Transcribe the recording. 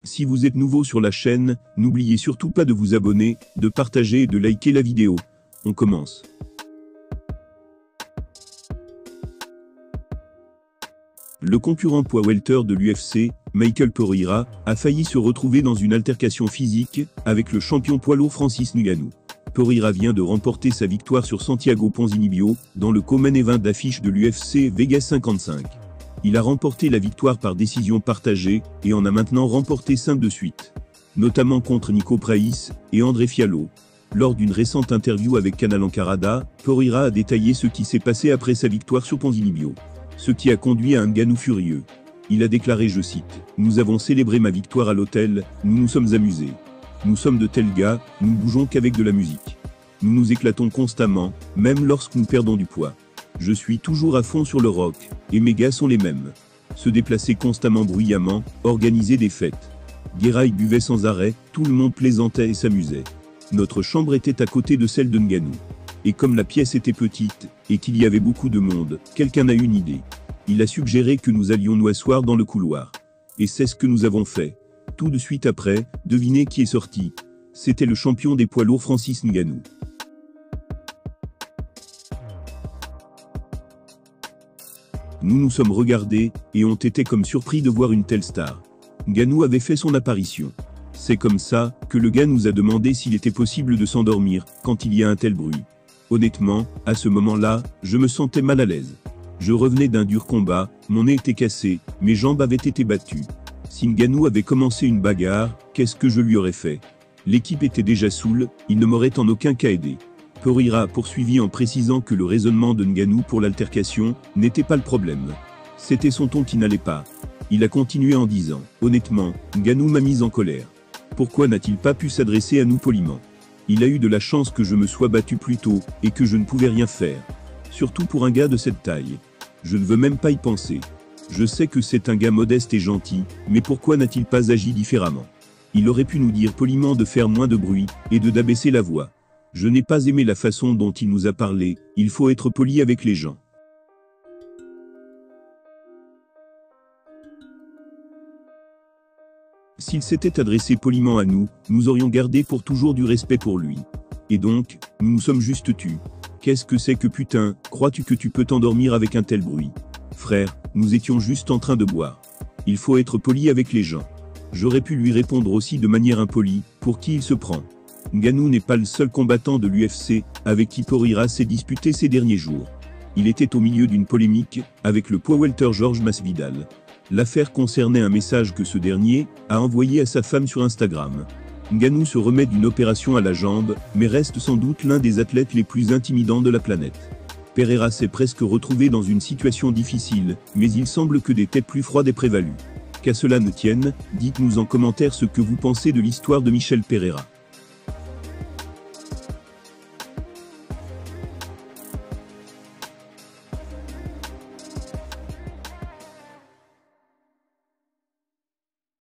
Si vous êtes nouveau sur la chaîne, n'oubliez surtout pas de vous abonner, de partager et de liker la vidéo. On commence. Le concurrent poids welter de l'UFC, Michael Pereira, a failli se retrouver dans une altercation physique avec le champion poids lourd Francis Ngannou. Pereira vient de remporter sa victoire sur Santiago Ponzinibbio, dans le co-main event d'affiche de l'UFC Vegas 55. Il a remporté la victoire par décision partagée, et en a maintenant remporté 5 de suite. Notamment contre Nico Price et André Fialho. Lors d'une récente interview avec Canal Encarada, Pereira a détaillé ce qui s'est passé après sa victoire sur Ponzinibbio. Ce qui a conduit à un Ngannou furieux. Il a déclaré, je cite, « Nous avons célébré ma victoire à l'hôtel, nous nous sommes amusés. Nous sommes de tels gars, nous ne bougeons qu'avec de la musique. Nous nous éclatons constamment, même lorsque nous perdons du poids. Je suis toujours à fond sur le rock, et mes gars sont les mêmes. Se déplacer constamment bruyamment, organiser des fêtes. Guéraille buvait sans arrêt, tout le monde plaisantait et s'amusait. Notre chambre était à côté de celle de Ngannou. Et comme la pièce était petite, et qu'il y avait beaucoup de monde, quelqu'un a eu une idée. Il a suggéré que nous allions nous asseoir dans le couloir. Et c'est ce que nous avons fait. Tout de suite après, devinez qui est sorti. C'était le champion des poids lourds Francis Ngannou. Nous nous sommes regardés, et ont été comme surpris de voir une telle star. Ngannou avait fait son apparition. C'est comme ça, que le gars nous a demandé s'il était possible de s'endormir, quand il y a un tel bruit. Honnêtement, à ce moment-là, je me sentais mal à l'aise. Je revenais d'un dur combat, mon nez était cassé, mes jambes avaient été battues. Si Ngannou avait commencé une bagarre, qu'est-ce que je lui aurais fait? L'équipe était déjà saoule, il ne m'aurait en aucun cas aidé. Pereira a poursuivi en précisant que le raisonnement de Ngannou pour l'altercation n'était pas le problème. C'était son ton qui n'allait pas. Il a continué en disant « Honnêtement, Ngannou m'a mise en colère. Pourquoi n'a-t-il pas pu s'adresser à nous poliment? Il a eu de la chance que je me sois battu plus tôt, et que je ne pouvais rien faire. Surtout pour un gars de cette taille. Je ne veux même pas y penser. Je sais que c'est un gars modeste et gentil, mais pourquoi n'a-t-il pas agi différemment? Il aurait pu nous dire poliment de faire moins de bruit, et d'abaisser la voix. Je n'ai pas aimé la façon dont il nous a parlé, il faut être poli avec les gens. » S'il s'était adressé poliment à nous, nous aurions gardé pour toujours du respect pour lui. Et donc, nous nous sommes juste tus. Qu'est-ce que c'est que putain, crois-tu que tu peux t'endormir avec un tel bruit? Frère, nous étions juste en train de boire. Il faut être poli avec les gens. J'aurais pu lui répondre aussi de manière impolie, pour qui il se prend. Ngannou n'est pas le seul combattant de l'UFC, avec qui Pereira s'est disputé ces derniers jours. Il était au milieu d'une polémique, avec le poids welter Georges Masvidal. L'affaire concernait un message que ce dernier a envoyé à sa femme sur Instagram. Ngannou se remet d'une opération à la jambe, mais reste sans doute l'un des athlètes les plus intimidants de la planète. Pereira s'est presque retrouvé dans une situation difficile, mais il semble que des têtes plus froides aient prévalu. Qu'à cela ne tienne, dites-nous en commentaire ce que vous pensez de l'histoire de Michel Pereira.